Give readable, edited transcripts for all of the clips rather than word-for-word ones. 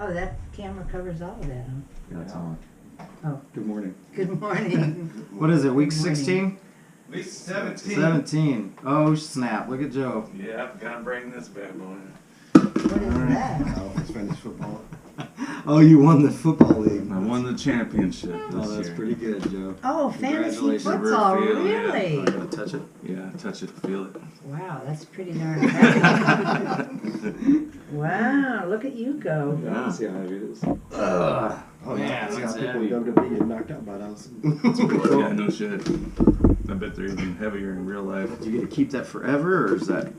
Oh, that camera covers all of that, huh? Yeah, it's on. Oh. Good morning. Good morning. What is it, week Good morning. 16? Week 17. 17. Oh, snap. Look at Joe. Yeah, gotta bring this bad boy. What is that? Oh, it's fantasy football. Oh, you won the football league. I won the championship this Oh, that's year. pretty good, Joe. Oh, fantasy Congratulations. football, Feel, Oh, really? you gotta touch it? Yeah, touch it, feel it. Wow, that's pretty darn heavy. Wow, look at you go. Yeah. See how heavy it is. Oh, yeah. See how that's people heavy. in WWE get knocked out by those. Yeah, no shit. I bet they're even heavier in real life. Do you get to keep that forever, or is that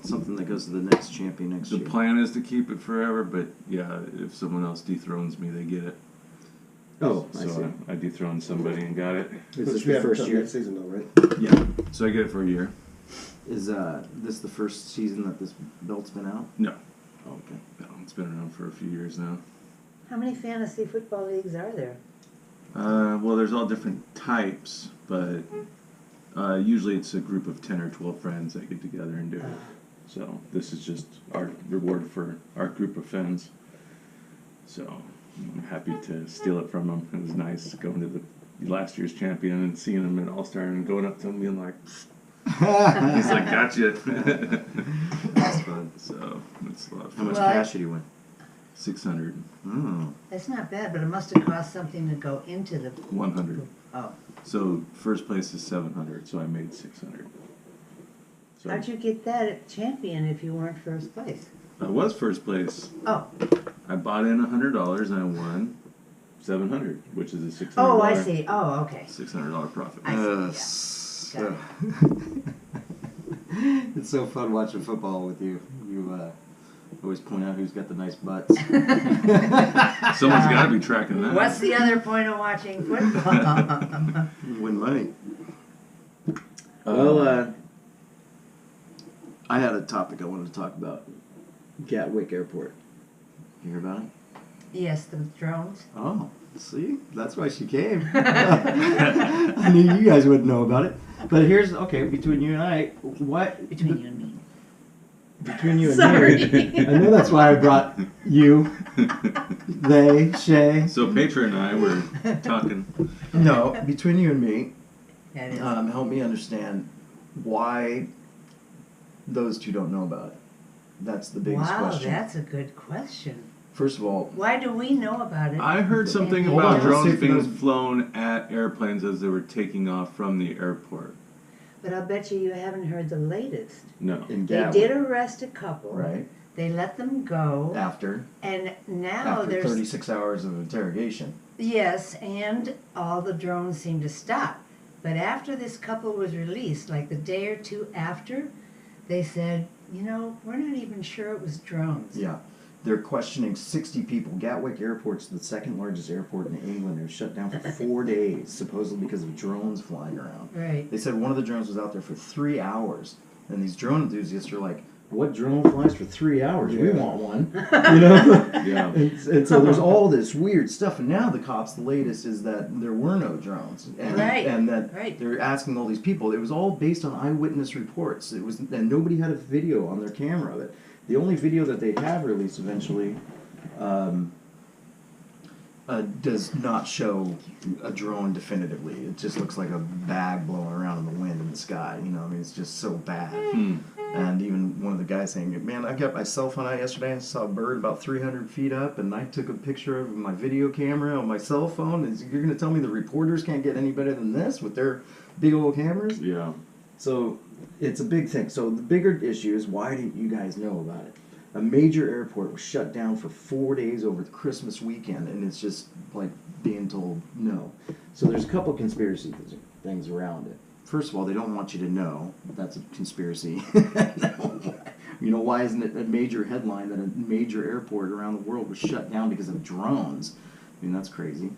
something that goes to the next champion next The year? plan is to keep it forever, but yeah, if someone else dethrones me, they get it. Oh, I see. So I dethroned somebody and got it. Is this your first year season though, right? Yeah. So I get it for a year. Is this the first season that this belt's been out? No. Oh, okay. No, it's been around for a few years now. How many fantasy football leagues are there? Well, there's all different types, but usually it's a group of 10 or 12 friends that get together and do it. So this is just our reward for our group of friends. So I'm happy to steal it from them. It was nice going to the last year's champion and seeing him at All-Star and going up to him being like, he's like, gotcha. That's fun. So it's a lot of How fun. much Well, cash did you win? 600, Oh. That's not bad, but it must have cost something to go into the... 100. Oh. So first place is 700, so I made 600. So How'd you get that at champion if you weren't first place? I was first place. Oh. I bought in $100 and I won 700, which is a $600. Oh, I see. Oh, okay. $600 profit. I see, yeah. Got It's so fun watching football with you. You always point out who's got the nice butts. Someone's got to be tracking that. What's the other point of watching football? You win money. Well, I had a topic I wanted to talk about. Gatwick Airport. You hear about it? Yes, the drones. Oh, see? That's why she came. I knew you guys wouldn't know about it. But here's, okay, between you and I, what? Between you and me. Between you and Sorry. me. I know that's why I brought you, they, Shay. So Petra and I were talking. No, between you and me, That is. help me understand why those two don't know about it. That's the biggest Wow, question. that's a good question. First of all, Why do we know about it? I heard something Hold about on, let's see drones if being those- flown at airplanes as they were taking off from the airport. But I'll bet you haven't heard the latest. No. in They Gatwick, did arrest a couple. right? They let them go. After And now there's... 36 hours of interrogation. Yes, and all the drones seem to stop. But after this couple was released, like the day or two after, they said, you know, we're not even sure it was drones. Yeah. They're questioning 60 people. Gatwick Airport's the second largest airport in England. It was shut down for 4 days, supposedly because of drones flying around. Right. They said one of the drones was out there for 3 hours. And these drone enthusiasts are like, what drone flies for 3 hours? We Yeah. want one. You know? Yeah. And so there's all this weird stuff. And now the cops, the latest is that there were no drones. And, Right, and that right. they're asking all these people. It was all based on eyewitness reports. It was, and nobody had a video on their camera of it. The only video that they have released eventually does not show a drone definitively. It just looks like a bag blowing around in the wind in the sky. You know, I mean, it's just so bad. Hmm. And even one of the guys saying, man, I got my cell phone out yesterday and saw a bird about 300 feet up, and I took a picture of my video camera on my cell phone. And you're going to tell me the reporters can't get any better than this with their big old cameras? Yeah. So it's a big thing. So the bigger issue is, why didn't you guys know about it? A major airport was shut down for 4 days over the Christmas weekend, and it's just like being told no. So there's a couple conspiracy things around it. First of all, they don't want you to know. That's a conspiracy. You know, why isn't it a major headline that a major airport around the world was shut down because of drones? I mean, that's crazy.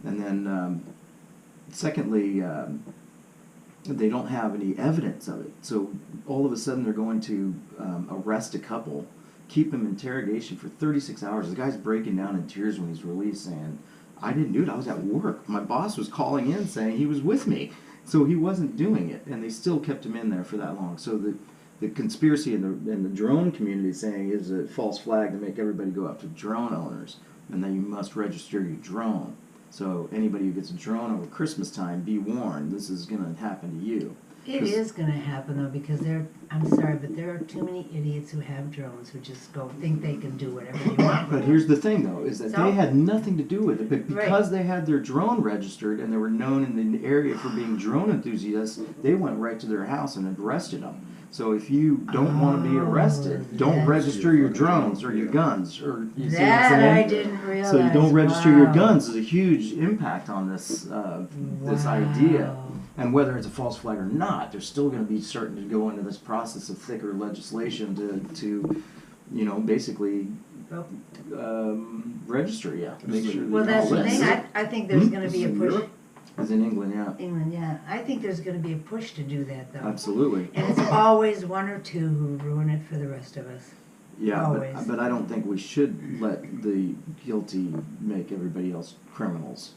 And then, secondly, they don't have any evidence of it. So all of a sudden they're going to arrest a couple, keep him in interrogation for 36 hours. The guy's breaking down in tears when he's released, saying, I didn't do it. I was at work. My boss was calling in saying he was with me. So he wasn't doing it, and they still kept him in there for that long. So the conspiracy in the drone community saying is a false flag to make everybody go after drone owners, and that you must register your drone. So anybody who gets a drone over Christmas time, be warned, this is going to happen to you. It is going to happen though, because I'm sorry, but there are too many idiots who have drones who just think they can do whatever they want. But here's the thing though, is that So? they had nothing to do with it, but Right. because they had their drone registered and they were known in the area for being drone enthusiasts, they went right to their house and arrested them. So if you don't want to be arrested, don't that's- register your drones or your guns, or you see what I'm That saying? I didn't realize. So you don't register your Wow. guns is a huge impact on this this idea. Wow. And whether it's a false flag or not, they're still going to be starting to go into this process of thicker legislation to you know, basically register. Yeah, make sure. Well, they're that's all the lit. thing. I think there's going to be a In push. Europe? It's in England, yeah, England, yeah. I think there's going to be a push to do that though. absolutely. And it's always one or two who ruin it for the rest of us. Yeah, always. but I don't think we should let the guilty make everybody else criminals.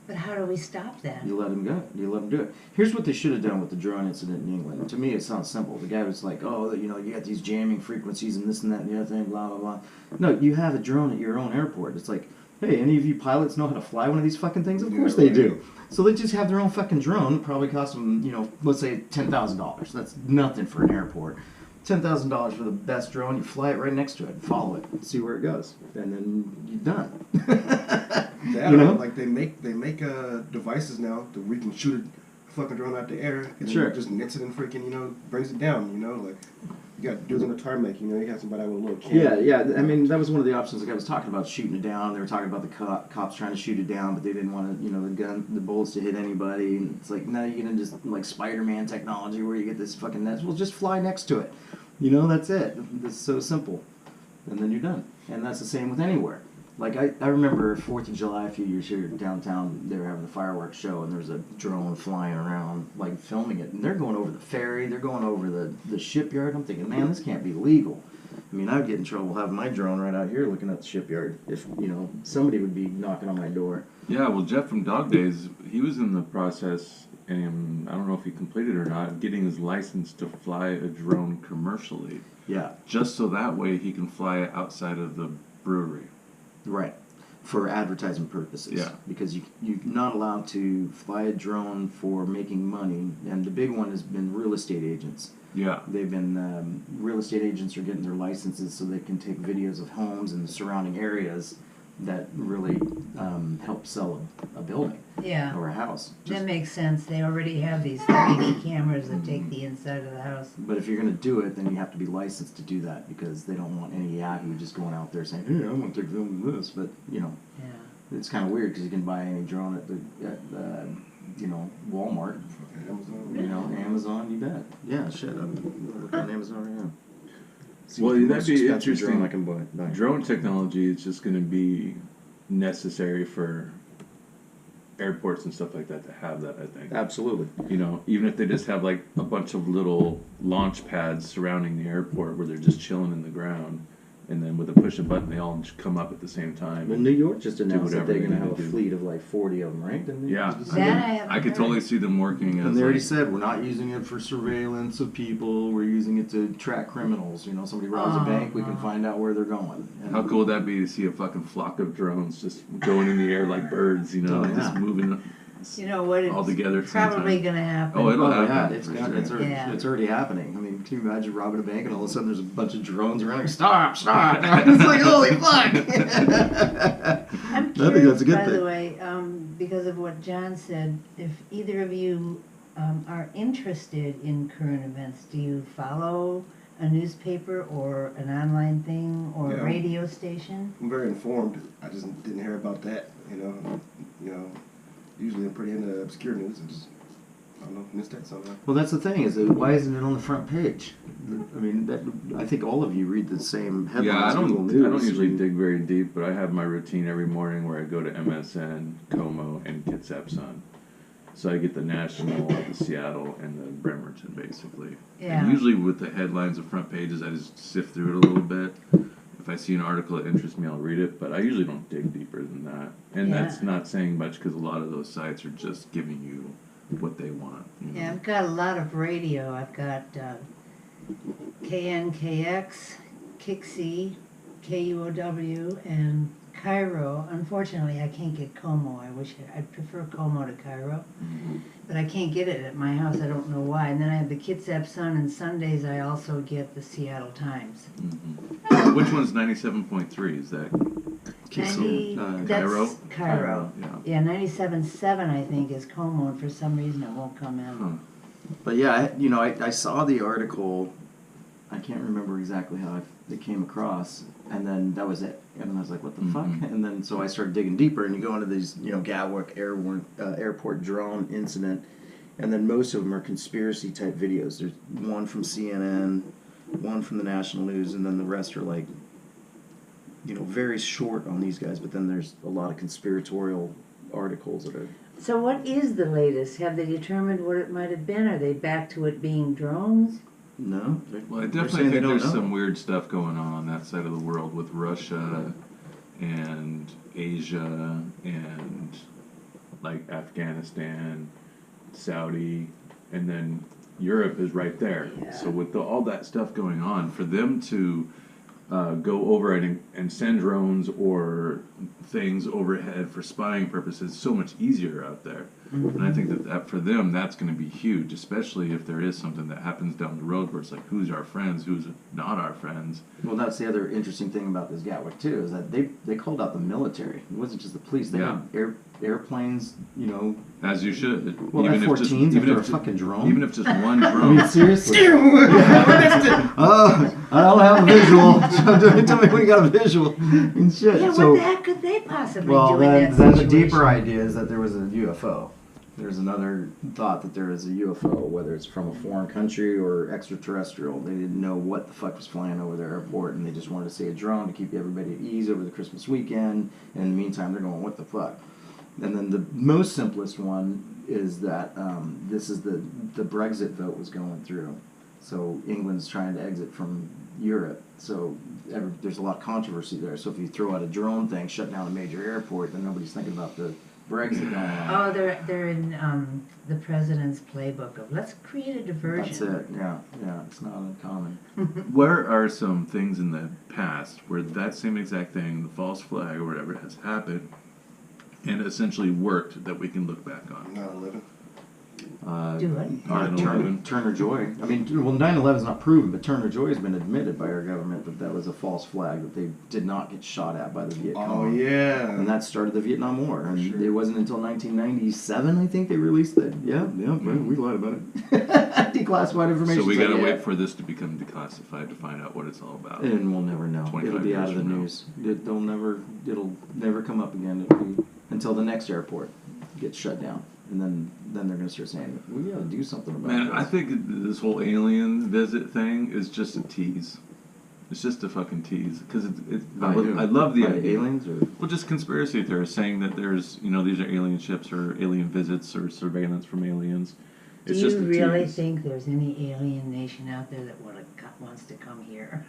But how do we stop that? You let them go. You let them do it. Here's what they should have done with the drone incident in England. To me, it sounds simple. The guy was like, "Oh, you know, you got these jamming frequencies and this and that and the other thing, blah blah blah." No, you have a drone at your own airport. It's like, hey, any of you pilots know how to fly one of these fucking things? Of course they do. So they just have their own fucking drone. It probably costs them, you know, let's say $10,000. That's nothing for an airport. $10,000 for the best drone. You fly it right next to it, and follow it, and see where it goes, and then you're done. That, You know? like they make devices now that we can shoot a fucking drone out the air and Sure. then it just knits it and freaking, you know, brings it down, you know, like you got dudes on the tarmac, you know, you got somebody with a little camera. Yeah. I mean, that was one of the options. The guy was talking about shooting it down. They were talking about the cops trying to shoot it down, but they didn't want to, you know, the bullets to hit anybody. And it's like, no, you're gonna just like Spider-Man technology where you get this fucking net. Well, just fly next to it. You know, that's it. It's so simple, and then you're done. And that's the same with anywhere. Like I remember 4th of July a few years here downtown. They were having the fireworks show, and there was a drone flying around, like filming it. And they're going over the ferry. They're going over the shipyard. I'm thinking, man, this can't be legal. I mean, I'd get in trouble having my drone right out here looking at the shipyard if, you know, somebody would be knocking on my door. Yeah, well, Jeff from Dog Days, he was in the process, and I don't know if he completed it or not, getting his license to fly a drone commercially, Yeah, just so that way he can fly it outside of the brewery. right. For advertising purposes. Yeah. Because you're not allowed to fly a drone for making money. And the big one has been real estate agents. Yeah. They've been, real estate agents are getting their licenses so they can take videos of homes and the surrounding areas that really help sell a building Yeah, or a house. that makes sense. They already have these 3D cameras that take the inside of the house. But if you're going to do it, then you have to be licensed to do that because they don't want any yahoo just going out there saying, hey, I want to take film of this. But, you know, Yeah. it's kind of weird because you can buy any drone at you know, Walmart, Fucking Amazon. you know, Amazon, you bet. Yeah, shit. I'm looking on Amazon right now. See Well, the that'd most be expensive interesting. drone I can buy. Drone technology is just going to be necessary for airports and stuff like that to have that, I think. Absolutely. You know, even if they just have like a bunch of little launch pads surrounding the airport where they're just chilling in the ground, and then with a push a button, they all just come up at the same time. Well, New York just announced that whatever they're they going to need have to a do. fleet of like 40 of them, right? Didn't they? Yeah, Just- That I haven't I could heard. totally see them working as. And they already like- said we're not using it for surveillance of people. We're using it to track criminals. You know, somebody robs a bank, we can find out where they're going. And How cool would that be to see a fucking flock of drones just going in the air like birds, you know, Oh, yeah. just moving You know what? It's all together at the same probably time. going to happen. Oh, it'll Oh, yeah, happen. it's for got, sure. Yeah. it's already happening. I mean, can you imagine robbing a bank and all of a sudden there's a bunch of drones around? Like, stop! It's like, holy fuck! I'm I think curious, that's a good by thing. the way, because of what John said, if either of you are interested in current events, do you follow a newspaper or an online thing or a Yeah. radio station? I'm very informed. I just didn't hear about that, you know. Usually I'm pretty into obscure news. I just, I don't know, missed that somehow. Well, that's the thing is that why isn't it on the front page? I mean, I think all of you read the same headlines. Yeah, I Google don't News. usually dig very deep, but I have my routine every morning where I go to MSN, Como, and Kitsap Sun. So I get the national, the Seattle, and the Bremerton, basically. Yeah. And usually with the headlines of front pages, I just sift through it a little bit. If I see an article that interests me, I'll read it, but I usually don't dig deeper than that. And Yeah. that's not saying much because a lot of those sites are just giving you what they want. You know? Yeah, I've got a lot of radio. I've got KNKX, Kixie, KUOW, and Cairo. Unfortunately, I can't get Como. I'd prefer Como to Cairo, but I can't get it at my house. I don't know why. And then I have the Kitsap Sun, and Sundays I also get the Seattle Times. Which one's 97.3? Is that 90, Cairo? that's Cairo. Yeah. Yeah, 97.7 I think is Como, and for some reason it won't come in. Huh. But yeah, I saw the article. I can't remember exactly how it came across, and then that was it. And I was like, "What the fuck?" And then so I started digging deeper, and you go into these, Gatwick airport drone incident, and then most of them are conspiracy type videos. There's one from CNN, one from the national news, and then the rest are like, very short on these guys. But then there's a lot of conspiratorial articles that are. So what is the latest? Have they determined what it might have been? Are they back to it being drones? No. Well, I they're definitely saying they think don't there's know. some weird stuff going on that side of the world with Russia and Asia and like Afghanistan, Saudi, and then Europe is right there. Yeah. So with all that stuff going on, for them to go over and send drones or things overhead for spying purposes so much easier out there. And I think that for them, that's going to be huge, especially if there is something that happens down the road where it's like, who's our friends, who's not our friends. Well, that's the other interesting thing about this Gatwick too, is that they called out the military. It wasn't just the police. They had airplanes, As you should. Well, F-14s, if they're a fucking drone. Even if just one I drone. mean, seriously? Oh, I don't have a visual. Tell me when you got a visual. And shit. Yeah, So, what the heck could they possibly well, do in then, that then the situation? deeper idea is that there was a UFO. There's another thought that there is a UFO, whether it's from a foreign country or extraterrestrial. They didn't know what the fuck was flying over their airport, and they just wanted to see a drone to keep everybody at ease over the Christmas weekend. And in the meantime, they're going, what the fuck? And then the most simplest one is that this is the Brexit vote was going through. So England's trying to exit from Europe. So there's a lot of controversy there. So if you throw out a drone thing, shut down a major airport, then nobody's thinking about the Brexit going on. Oh, they're in the president's playbook of let's create a diversion. That's it. Yeah. It's not uncommon. Where are some things in the past where that same exact thing, the false flag or whatever, has happened and essentially worked that we can look back on? 9/11. Do it. Turner Joy. I mean, well, 9/11 is not proven, but Turner Joy has been admitted by our government that was a false flag, that they did not get shot at by the Viet Cong. Oh yeah. And that started the Vietnam War. And Sure. it wasn't until 1997, I think, they released it. Yeah, right, we lied about it. Declassified information. So we gotta yeah. wait for this to become declassified to find out what it's all about. And we'll never know. 25 It'll be out of the years from now. news. It'll never come up again. It'll be until the next airport gets shut down. And then they're going to start saying, we got to do something about Man, this. I think this whole alien visit thing is just a tease. It's just a fucking tease. Because I love the By idea. aliens? Or? Well, just conspiracy theorists saying that there's, these are alien ships or alien visits or surveillance from aliens. Do It's you just a really tease. think there's any alien nation out there that wants to come here?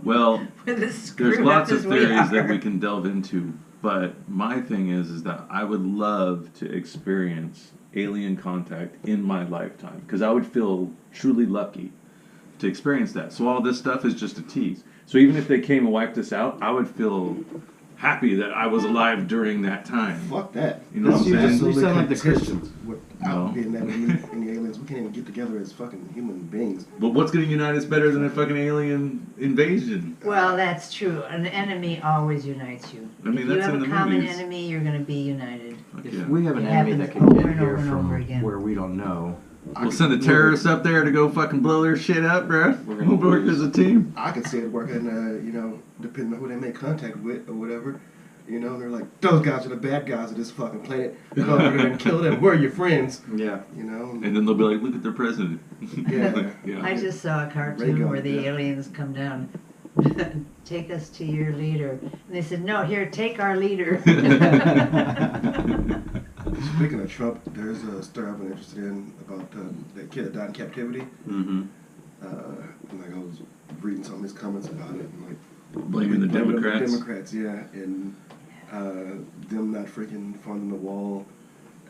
Well, With as screwed there's up lots as of we theories that are. we can delve into, but my thing is that I would love to experience alien contact in my lifetime because I would feel truly lucky to experience that. So all this stuff is just a tease. So even if they came and wiped us out, I would feel happy that I was alive during that time. Fuck that. You know what I'm You saying? just- you sound like the Content Christians. Without No. being that any aliens, we can't even get together as fucking human beings. But what's going to unite us better than a fucking alien invasion? Well, that's true. An enemy always unites you. I mean, if you that's have in a the common movies. enemy, you're going to be united. Fuck If yeah. we have an It enemy that happens can over get and here over and from over again. where we don't know, We'll send the terrorists up there to go fucking blow their shit up, bro. We're gonna We'll work lose. as a team. I could see it working, depending on who they make contact with or whatever. And they're like, those guys are the bad guys of this fucking planet. Go over there and kill them. We're your friends. yeah. And then they'll be like, look at their president. Yeah. Yeah. I just saw a cartoon Ray gun, where the yeah. aliens come down. Take us to your leader. And they said, no, here, take our leader. Speaking of Trump, there's a story I've been interested in about that kid that died in captivity. Mm-hmm. I was reading some of his comments about it. And Blaming the Democrats. Democrats, yeah. And them not freaking funding the wall.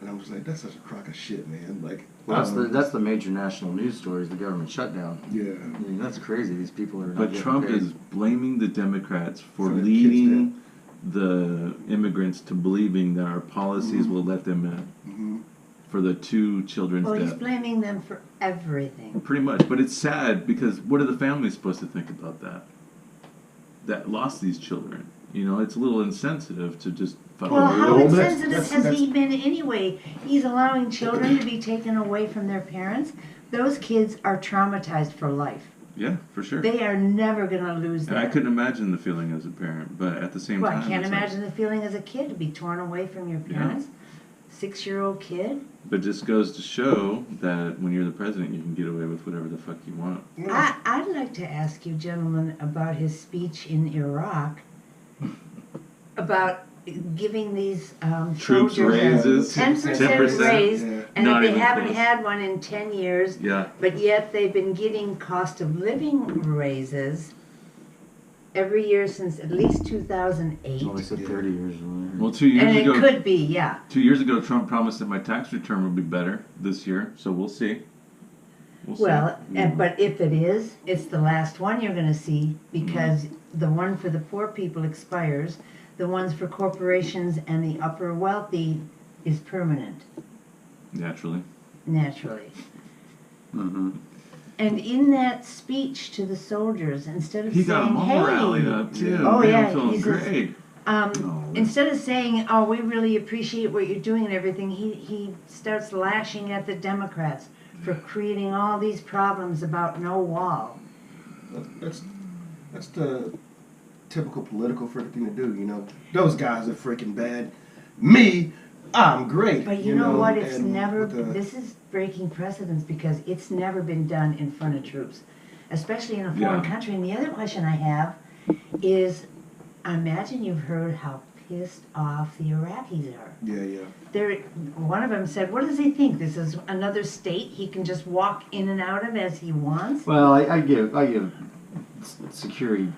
And I'm just like, that's such a crock of shit, man. Like, That's the major national news story, is the government shutdown. yeah. I mean, that's crazy. These people are not But getting Trump paid. is blaming the Democrats for For the leading the immigrants to believing that our policies will let them in Mm-hmm. for the 2 children's Well, he's death. blaming them for everything. Pretty much, but it's sad because what are the families supposed to think about that? That lost these children. You know, it's a little insensitive to just follow Well, the how rules. insensitive has he been anyway? He's allowing children to be taken away from their parents. Those kids are traumatized for life. Yeah, for sure. They are never going to lose And that. I couldn't imagine the feeling as a parent, but at the same Well, time, I can't it's like- imagine the feeling as a kid to be torn away from your parents. 6-year-old kid. but it just goes to show that when you're the president, you can get away with whatever the fuck you want. I'd like to ask you, gentlemen, about his speech in Iraq about giving these Troops soldiers raises, 10% 10%, raise, yeah. and Not that they even haven't close. had one in 10 years, Yeah, but yet they've been getting cost of living raises every year since at least 2008. Well, they said 30 years. well, 2 years And it ago, could be, yeah. 2 years ago, Trump promised that my tax return would be better this year, so we'll see. We'll see. Well, but if it is, it's the last one you're gonna see, because the one for the poor people expires. The ones for corporations and the upper wealthy is permanent, Naturally. naturally. Mm-hmm. And in that speech to the soldiers, instead of He got saying, them all hey, rallied up too. Oh, Man, yeah, I'm feeling he says- great. instead of saying, oh, we really appreciate what you're doing and everything, he starts lashing at the Democrats for creating all these problems about no wall. That's the typical political freaking thing to do, you know. Those guys are freaking bad. Me, I'm great. But you know what? It's and never, with the- this is breaking precedence because it's never been done in front of troops, especially in a foreign Yeah. country. And the other question I have is, I imagine you've heard how pissed off the Iraqis are. Yeah. One of them said, what does he think? This is another state he can just walk in and out of as he wants? Well, I give security.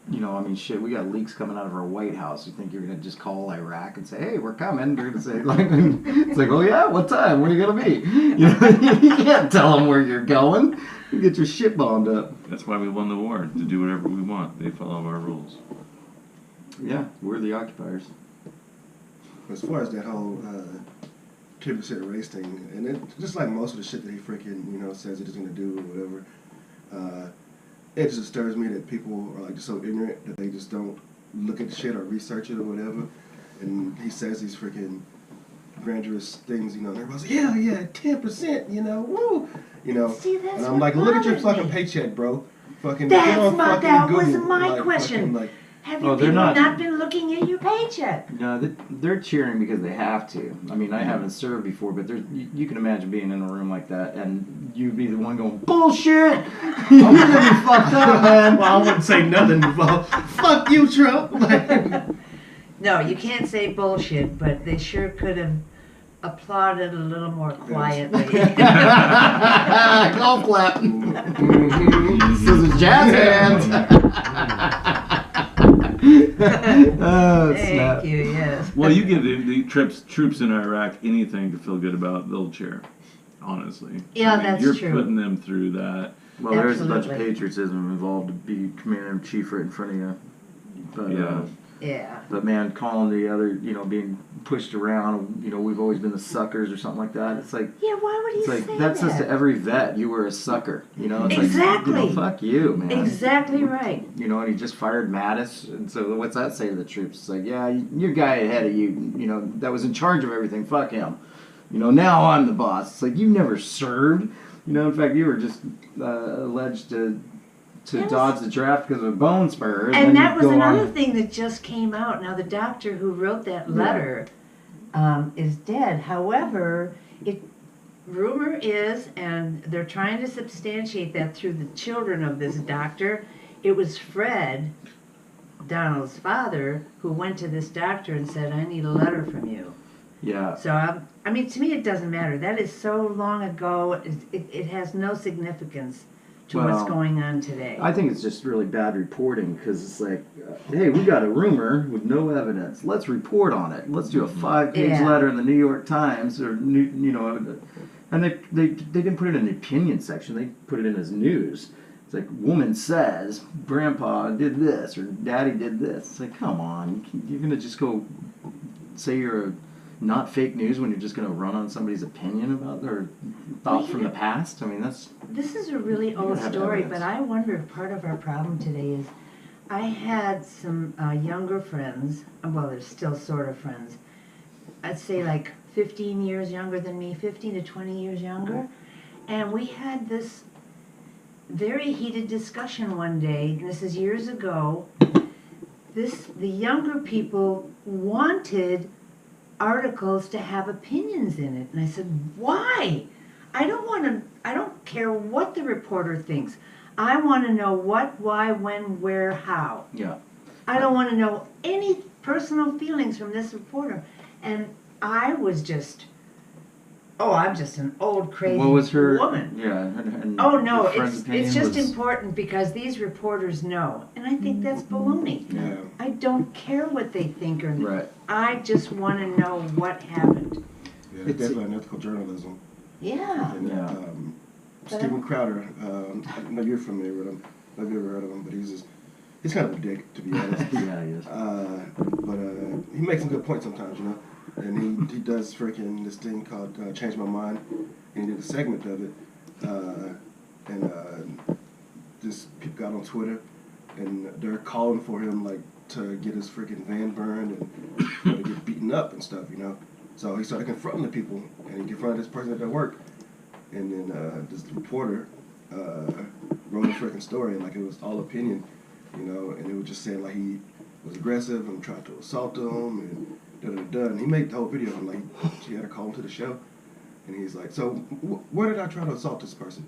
You know, I mean, shit. We got leaks coming out of our White House. You think you're gonna just call Iraq and say, "Hey, we're coming"? They're gonna say, like, it's like, "Oh yeah, what time? Where are you gonna be?" You know, you can't tell them where you're going. You get your shit bombed up. That's why we won the war, to do whatever we want. They follow our rules. Yeah, we're the occupiers. As far as that whole 10% race thing, and it just like most of the shit that he freaking says that he's gonna do or whatever, it just disturbs me that people are like just so ignorant that they just don't look at the shit or research it or whatever. And he says these freaking grandiose things, and everybody's like, yeah, 10%, woo, See, that's and I'm what like, look at your bothers fucking me. paycheck, bro. Fucking That's get on not- fucking that was Google, my like, question. fucking, like, Have Oh, you they're people not- not been looking at your paycheck? No, they're cheering because they have to. I mean, I haven't served before, but you can imagine being in a room like that and you'd be the one going, bullshit! You're gonna be fucked up, man. well, I wouldn't say nothing about fuck you, Trump. No, you can't say bullshit, but they sure could have applauded a little more quietly. Golf clap. This is jazz hands. Oh, snap. Thank you, yes. Well, you give the troops in Iraq anything to feel good about, they'll cheer. Honestly. Yeah, that's you're true. Putting them through that. Well, there's a bunch of Absolutely. patriotism involved to be commander in chief right in front of you. But, Yeah. Yeah. but man, calling the other, being pushed around, we've always been the suckers or something like that. It's like, Yeah, why would he it's like say that says to that? every vet, you were a sucker. It's Exactly. like, fuck you, man. Exactly right. And he just fired Mattis, and so what's that say to the troops? It's like, yeah, your guy ahead of you, that was in charge of everything. Fuck him. Now I'm the boss. It's like you never served. In fact, you were just alleged to Yes. dodge the draft because of a bone spur. And then that you was go another on. thing that just came out. Now, the doctor who wrote that Yeah. letter is dead. However, rumor is, and they're trying to substantiate that through the children of this doctor, it was Fred, Donald's father, who went to this doctor and said, I need a letter from you. Yeah. So, to me, it doesn't matter. That is so long ago, it has no significance to what's Well, going on today. I think it's just really bad reporting because it's like, hey, we got a rumor with no evidence. Let's report on it. Let's do a 5-page Yeah. letter in the New York Times or and they didn't put it in the opinion section. They put it in as news. It's like, woman says, grandpa did this or daddy did this. It's like, come on, you're gonna just go say you're not fake news when you're just gonna run on somebody's opinion about their thought from the past. I mean, that's. This is a really old gotta have story, evidence. but I wonder if part of our problem today is I had some younger friends, well, they're still sort of friends, I'd say like 15 years younger than me, 15 to 20 years younger, and we had this very heated discussion one day, and this is years ago. The younger people wanted articles to have opinions in it, and I said, why? I don't care what the reporter thinks. I want to know what, why, when, where, how. Yeah. I don't want to know any personal feelings from this reporter. And I was just, I'm just an old crazy What was her woman. Yeah. And Oh no, your friend's opinion it's just was- important because these reporters know, and I think that's baloney. Yeah. I don't care what they think or Right. I just want to know what happened. Yeah, It's- that's like ethical journalism. Yeah. And, Yeah. Stephen Crowder, I know you're familiar with him. I've never heard of him, but he's kind of a dick, to be honest. Yeah, he is. But he makes some good points sometimes, you know. And he does freaking this thing called Change My Mind, and he did a segment of it. Just people got on Twitter, and they're calling for him like to get his freaking van burned and to get beaten up and stuff, you know. So he started confronting the people, and he confronted this person at their work, and then this reporter wrote a freaking story like it was all opinion, you know, and it was just saying like he was aggressive and tried to assault them and da-da-da-da. And he made the whole video and like she had to call him to the show, and he's like, so where did I try to assault this person,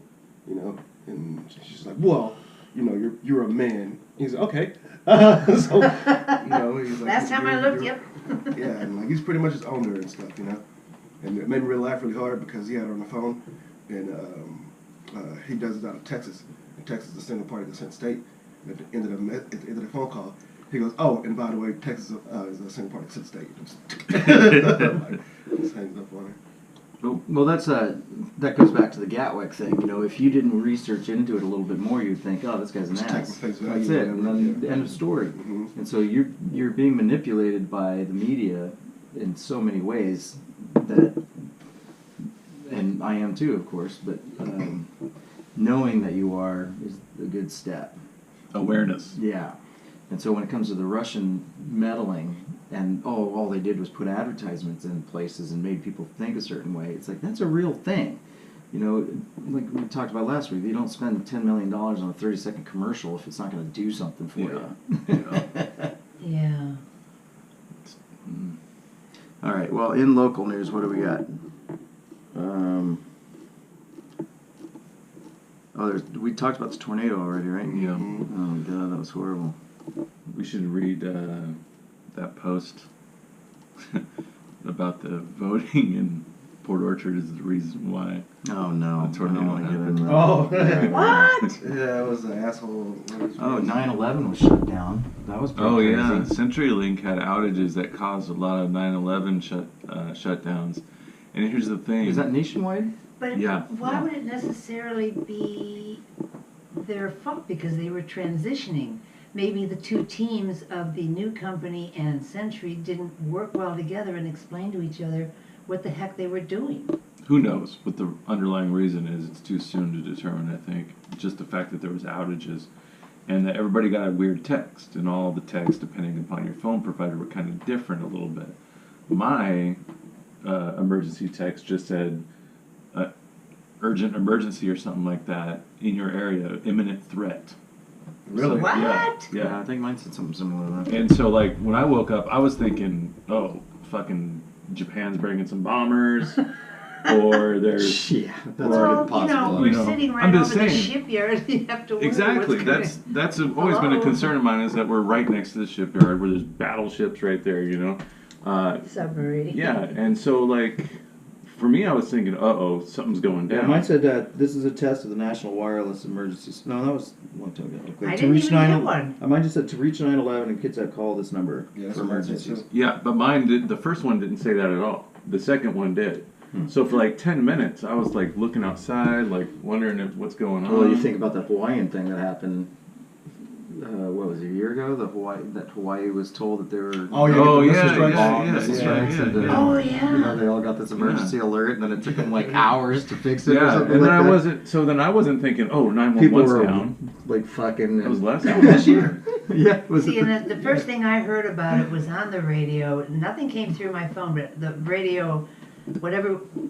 you know? And she's like, well, you know, you're a man. He's like, okay. So, you know, he's like, Last time I looked, yep. yeah, and like he's pretty much just owned her and stuff, you know. And it made me really laugh really hard because he had her on the phone, and he does it out of Texas. And Texas is a single party consent state. And at the end of the phone call, he goes, "Oh, and by the way, Texas is a single party consent state." Like, just hangs up on her. Well, that goes back to the Gatwick thing. You know, if you didn't research into it a little bit more, you'd think, "Oh, this guy's an Just take ass." the face value That's or it, and whatever, then yeah. end of story. Mhm. And so you're being manipulated by the media in so many ways that, and I am too, of course. But knowing that you are is a good step. Awareness. Yeah. And so when it comes to the Russian meddling and all they did was put advertisements in places and made people think a certain way, it's like that's a real thing. You know, like we talked about last week, you don't spend $10 million on a 30-second commercial if it's not going to do something for you. Yeah. All right, well, in local news, what do we got? We talked about this tornado already, right? Yeah. Oh, God, that was horrible. We should read that post about the voting in Port Orchard is the reason why. Oh, no. The tornado I don't wanna get happened. into that. Oh. What? Yeah, it was an asshole. Oh, 9/11 was shut down. That was pretty Oh crazy. yeah, CenturyLink had outages that caused a lot of 9/11 shutdowns. And here's the thing. Is that nationwide? But Yeah. why Yeah. would it necessarily be their fault? Because they were transitioning. Maybe the two teams of the new company and Century didn't work well together and explain to each other what the heck they were doing. Who knows what the underlying reason is? It's too soon to determine, I think. Just the fact that there was outages and that everybody got a weird text, and all the text, depending upon your phone provider, were kind of different a little bit. My emergency text just said urgent emergency or something like that in your area, imminent threat. Really? What? Yeah, I think mine said something similar to that. And so, like, when I woke up, I was thinking, oh, fucking Japan's bringing some bombers, or there's... Yeah, that's Well, very possible. we're You know, sitting I'm right over just the saying. shipyard. You have to wonder Exactly. what's gonna... That's always been a Hello? concern of mine, is that we're right next to the shipyard where there's battleships right there, you know? Submarine. Yeah, and so, like, for me, I was thinking, uh-oh, something's going Yeah, down. mine said that this is a test of the National Wireless Emergency. No, that was a long time ago. Okay, I to didn't reach even get one. Mine just said to reach 911 and kids that call this number Yeah, that's for what mine said, emergencies. too. Yeah, but mine did. The first one didn't say that at all. The second one did. Hmm. So for like 10 minutes, I was like looking outside, like wondering what's going on. Well, you think about that Hawaiian thing that happened. What was it, a year ago? That Hawaii was told that they were. Oh, yeah. Oh, the yeah, missile strikes. yeah, missile yeah, strikes, yeah, and, yeah. Oh, You yeah. know, they all got this emergency alert, and then it took them like hours to fix it. or Yeah, something and then like I that. wasn't. So then I wasn't thinking, oh, People 911's were down. like fucking. That was last That was last year. Yeah. It was See, and the first thing I heard about it was on the radio. Nothing came through my phone, but the radio,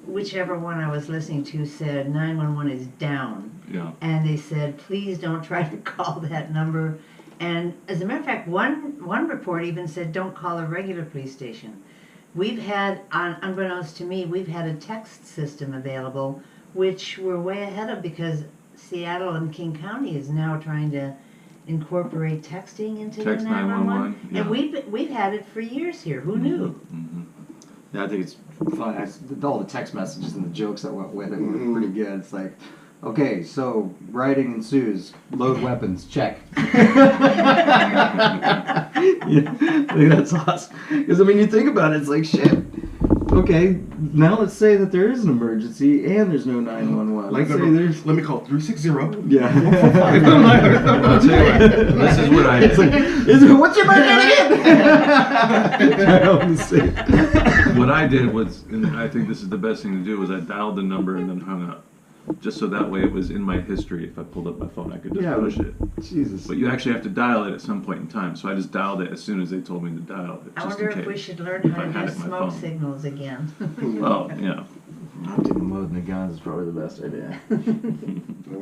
whichever one I was listening to said 911 is down. Yeah. And they said, please don't try to call that number. And as a matter of fact, one report even said, don't call a regular police station. We've had, unbeknownst to me, we've had a text system available, which we're way ahead of because Seattle and King County is now trying to incorporate texting into Text the 911. 911, yeah. And we've had it for years here. Who knew? Mm-hmm. Yeah, I think it's fun. All the text messages and the jokes that went with it were pretty good. It's like, okay, so rioting ensues. Load weapons. Check. Yeah, I think that's awesome. Because I mean, you think about it, it's like shit. Okay, now let's say that there is an emergency and there's no 911. Let's say there's. Let me call 360. Yeah. I'll tell you what, this is what I did. It's like, what's your birthday again? I always say. What I did was, and I think this is the best thing to do, was I dialed the number and then hung up. Just so that way it was in my history. If I pulled up my phone, I could just push it. Jesus. But you actually have to dial it at some point in time. So I just dialed it as soon as they told me to dial it. I Just wonder in if we case. should learn If how I to had do it in my smoke phone. signals again. Well, yeah. Not doing loading the guns is probably the best idea. My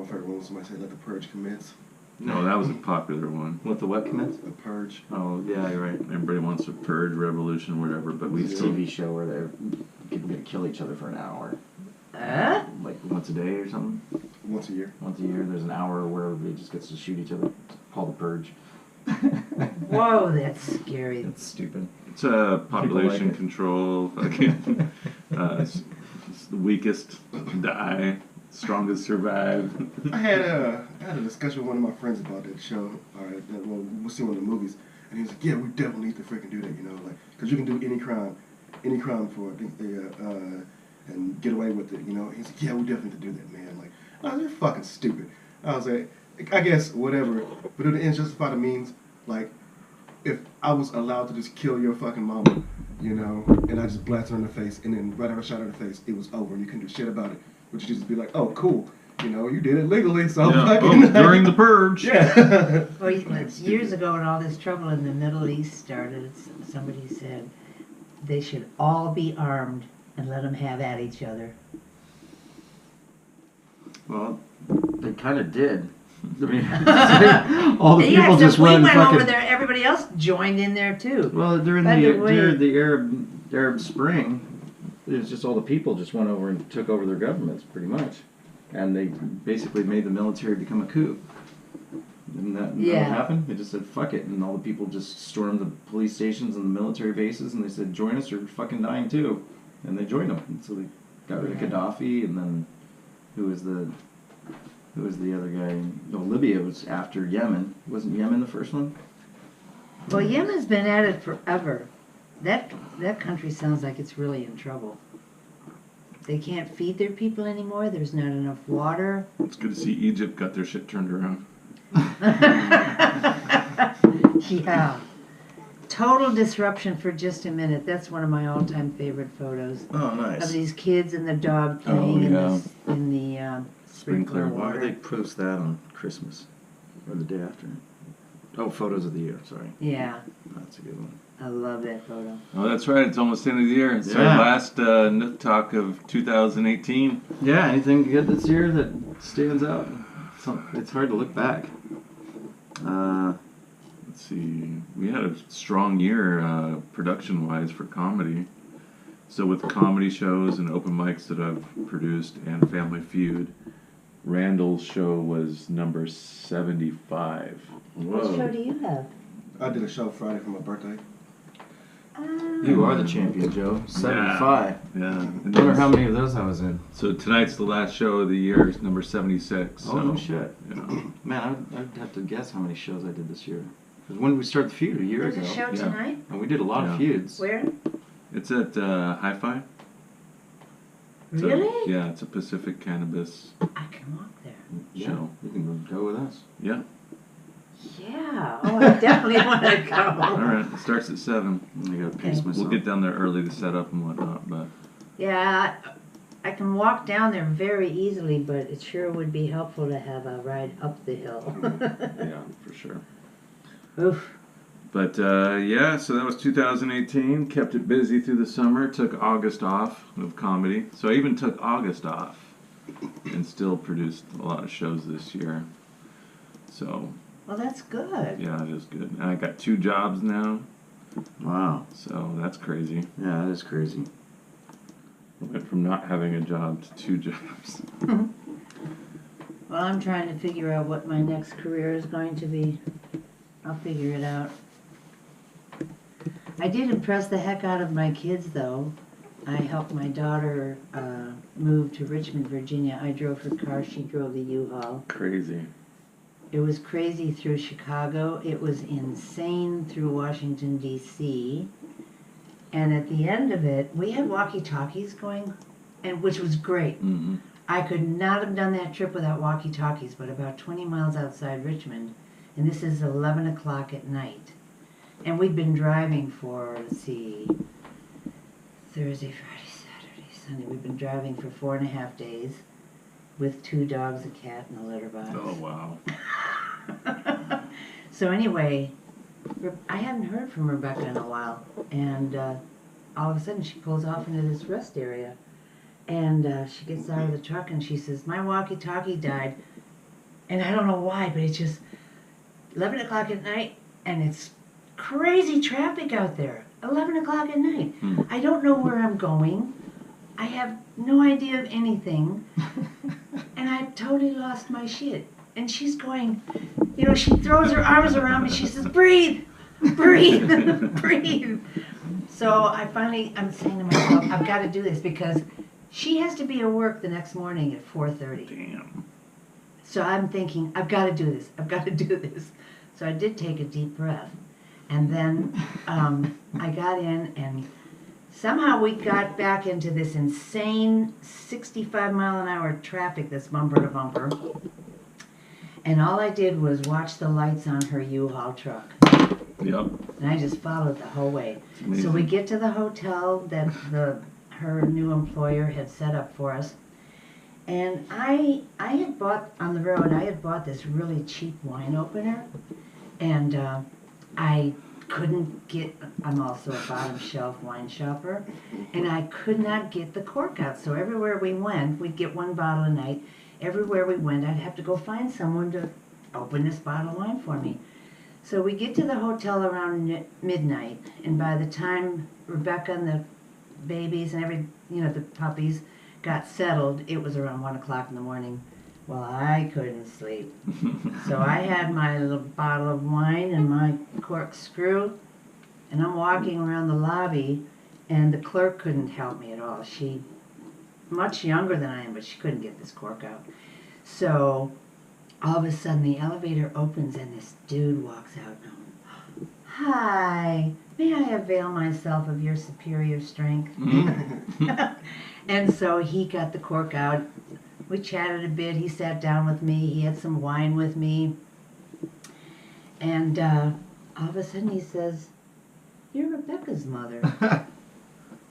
favorite one was somebody said, let the purge commence. No, that was a popular one. What the what commence? The purge. Oh yeah, you're right. Everybody wants a purge revolution, whatever, but we It's a still. TV show where people get to kill each other for an hour, like once a day or something. Once a year. Once a year, there's an hour where everybody just gets to shoot each other. It's called the purge. Whoa, that's scary. That's stupid. It's population it. control. Again, it's the weakest die, strongest survive. I had a discussion with one of my friends about that show. All right, we'll see one of the movies, and he was like, "Yeah, we definitely need to freaking do that, you know, like, because you can do any crime for it, and get away with it, you know." He's like, "Yeah, we definitely need to do that, man." Like, I was like, "You're fucking stupid." I was like, "I guess whatever," but at the end, justify the means. Like, if I was allowed to just kill your fucking mama, you know, and I just blasted her in the face, and then right after I shot her in the face, it was over, and you couldn't do shit about it. But you just be like, "Oh, cool. You know, you did it legally, so Yeah. fucking During the purge. yeah." Well, years ago when all this trouble in the Middle East started, somebody said they should all be armed and let them have at each other. Well, they kind of did. I mean, all the Yeah, people so just we run went fucking. over there, everybody else joined in there too. Well, during By the the way- during the Arab Spring, it was just all the people just went over and took over their governments pretty much, and they basically made the military become a coup. Didn't that Yeah. what happened? They just said fuck it, and all the people just stormed the police stations and the military bases, and they said join us or you're fucking dying too, and they joined them. And so they got rid of Gaddafi, and then who was the other guy? No, Libya was after Yemen. Wasn't Yemen the first one? Well, Yemen's been at it forever. That country sounds like it's really in trouble. They can't feed their people anymore. There's not enough water. It's good to see Egypt got their shit turned around. Yeah. Total disruption for just a minute. That's one of my all-time favorite photos Oh, of nice. these kids and the dog playing yeah. in the sprinkler Sprinkler Why would they water. post that on Christmas or the day after? Oh, photos of the year. Sorry, Yeah, that's a good one. I love that photo. Oh, that's right. It's almost the end of the year. It's Yeah. our last Nook Talk of 2018. Yeah, anything good this year that stands out? It's hard to look back. Let's see. We had a strong year production-wise for comedy. So with comedy shows and open mics that I've produced and Family Feud, Randall's show was number 75. What show do you have? I did a show Friday for my birthday. You are the champion, Joe. 75. Yeah. And Wonder how many of those I was in. So tonight's the last show of the year, it's number 76. Oh, so, no shit. Yeah. Man, I'd have to guess how many shows I did this year. Because when did we start the feud? A year There's ago. a show Yeah. tonight? And we did a lot Yeah. of feuds. Where? It's at Hi-Fi. It's a- Really? Yeah, it's a Pacific Cannabis I can walk there. Yeah, show. you can go with us. Yeah. Yeah. Oh, I definitely want to All go. right. It starts at 7. I gotta pace Okay. myself. We'll get down there early to set up and whatnot, but Yeah, I can walk down there very easily, but it sure would be helpful to have a ride up the hill. yeah, for sure. Oof. But yeah, so that was 2018. Kept it busy through the summer. Took August off of comedy. So I even took August off and still produced a lot of shows this year. So Well, that's good. yeah, it is good. And I got 2 jobs now. Wow. So that's crazy. Yeah, that is crazy. I went from not having a job to 2 jobs. Well, I'm trying to figure out what my next career is going to be. I'll figure it out. I did impress the heck out of my kids, though. I helped my daughter move to Richmond, Virginia. I drove her car. She drove the U-Haul. Crazy. It was crazy through Chicago. It was insane through Washington, D.C. And at the end of it, we had walkie-talkies going, and which was great. Mm-hmm. I could not have done that trip without walkie-talkies, but about 20 miles outside Richmond, and this is 11 o'clock at night. And we'd been driving for, let's see, Thursday, Friday, Saturday, Sunday. We've been driving for 4.5 days with 2 dogs, a cat, and a litter box. Oh, wow. So anyway, I hadn't heard from Rebecca in a while, and all of a sudden she pulls off into this rest area, and she gets out of the truck and she says, "My walkie-talkie died," and I don't know why, but it's just 11 o'clock at night, and it's crazy traffic out there. 11 o'clock at night. I don't know where I'm going. I have no idea of anything, and I totally lost my shit. And she's going, you know, she throws her arms around me. She says, "Breathe, breathe, breathe." So I'm saying to myself, I've got to do this because she has to be at work the next morning at 4:30. Damn. So I'm thinking, I've got to do this. I've got to do this. So I did take a deep breath. And then I got in, and somehow we got back into this insane 65-mile-an-hour traffic that's bumper to bumper. And all I did was watch the lights on her U-Haul truck. Yep. And I just followed the whole way. Amazing. So we get to the hotel that her new employer had set up for us. And I had bought, on the road, I had bought this really cheap wine opener. And I couldn't get, I'm also a bottom shelf wine shopper, and I could not get the cork out. So everywhere we went, we'd get 1 bottle a night. Everywhere we went, I'd have to go find someone to open this bottle of wine for me. So we get to the hotel around midnight, and by the time Rebecca and the babies and the puppies got settled, it was around 1 o'clock in the morning. Well, I couldn't sleep. So I had my little bottle of wine and my corkscrew, and I'm walking around the lobby, and the clerk couldn't help me at all. She, much younger than I am, but she couldn't get this cork out. So all of a sudden the elevator opens and this dude walks out. "Hi, may I avail myself of your superior strength?" And so he got the cork out. We chatted a bit. He sat down with me. He had some wine with me. And all of a sudden he says, "You're Rebecca's mother."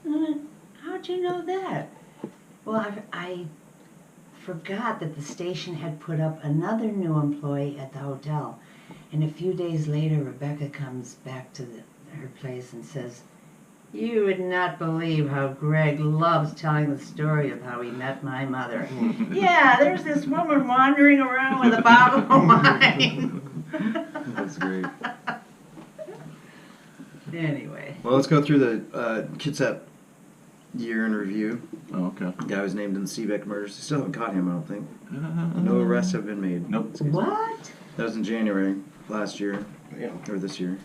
"How'd you know that?" Well, I forgot that the station had put up another new employee at the hotel. And a few days later, Rebecca comes back to her place and says, "You would not believe how Greg loves telling the story of how he met my mother. Yeah, there's this woman wandering around with a bottle of wine." That's great. Anyway. Well, let's go through the Kitsap year in review. Oh, okay. The guy was named in the Seebeck murders. They still haven't caught him, I don't think. No arrests have been made. Nope. What? That was in January last year, Yeah. or this year.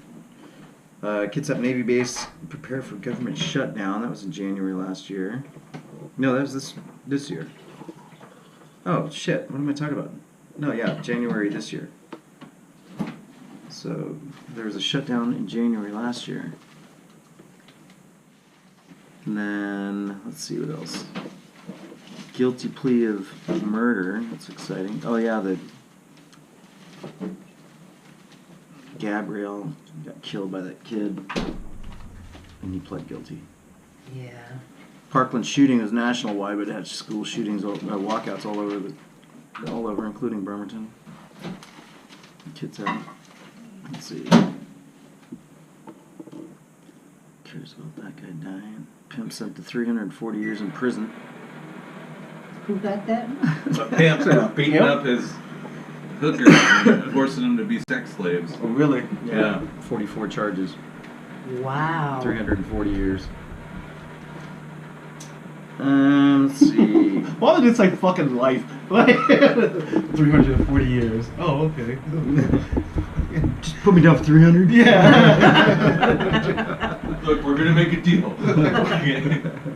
Kitsap Navy Base prepare for government shutdown. That was in January last year. No, that was this year. Oh shit! What am I talking about? No, yeah, January this year. So there was a shutdown in January last year. And then let's see what else. Guilty plea of murder. That's exciting. Oh yeah, the Gabrielle got killed by that kid, and he pled guilty. Yeah. Parkland shooting was national wide, but it had school shootings, walkouts all over, including Bremerton. Kids out. Let's see. Cares about that guy dying. Pimp sent to 340 years in prison. Who got that? A pimp for beating up his hookers and forcing them to be sex slaves. Oh, really? Yeah. 44 charges. Wow. 340 years. Let's see. Why would it's like fucking life? Like 340 years. Oh, okay. Just put me down for 300? Yeah. Look, we're gonna make a deal. Not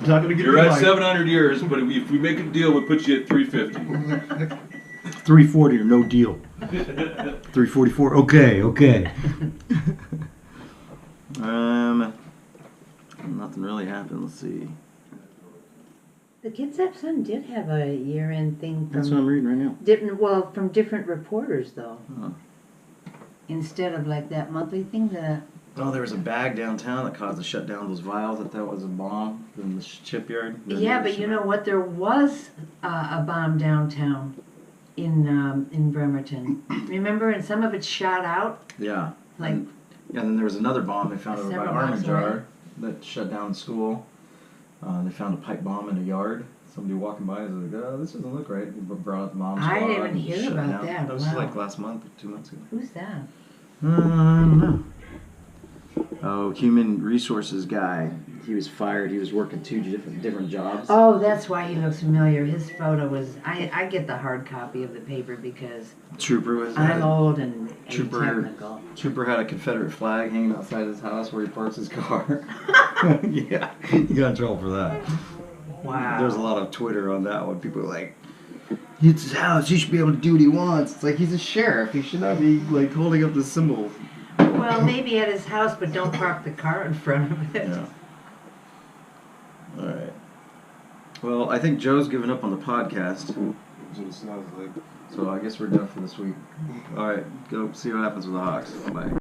gonna get You're me at like 700 years, but if we make a deal, we'll put you at 350. 340 or no deal. 344. Okay. Nothing really happened. Let's see. The Kitsap Sun did have a year-end thing That's what I'm from reading right now. from different reporters though. Huh. Instead of like that monthly thing that. Oh, there was a bag downtown that caused the shutdown of those vials. That was a bomb in the shipyard. Yeah, but you know what? There was a bomb downtown in Bremerton. Remember, and some of it shot out. Yeah. Like. Yeah, and then there was another bomb they found over by Several blocks Armijar that shut down the school. They found a pipe bomb in a yard. Somebody walking by was like, "Oh, this doesn't look right." They brought out the bomb squad. I didn't even and hear shut about down. that. That was Wow. like last month or 2 months ago. Who's that? I don't know. Oh, human resources guy. He was fired. He was working two different jobs. Oh, that's why he looks familiar. His photo was. I get the hard copy of the paper because Trooper was. I'm old and Trooper- technical. Trooper had a Confederate flag hanging outside his house where he parks his car. Yeah, he got in trouble for that. Wow. There's a lot of Twitter on that one. People are like, "It's his house. He should be able to do what he wants." It's like he's a sheriff. He should not be like holding up the symbol. Well, maybe at his house, but don't park the car in front of it. Yeah. All right. Well, I think Joe's given up on the podcast, That's what it sounds like. so I guess we're done for this week. All right, go see what happens with the Hawks. Bye.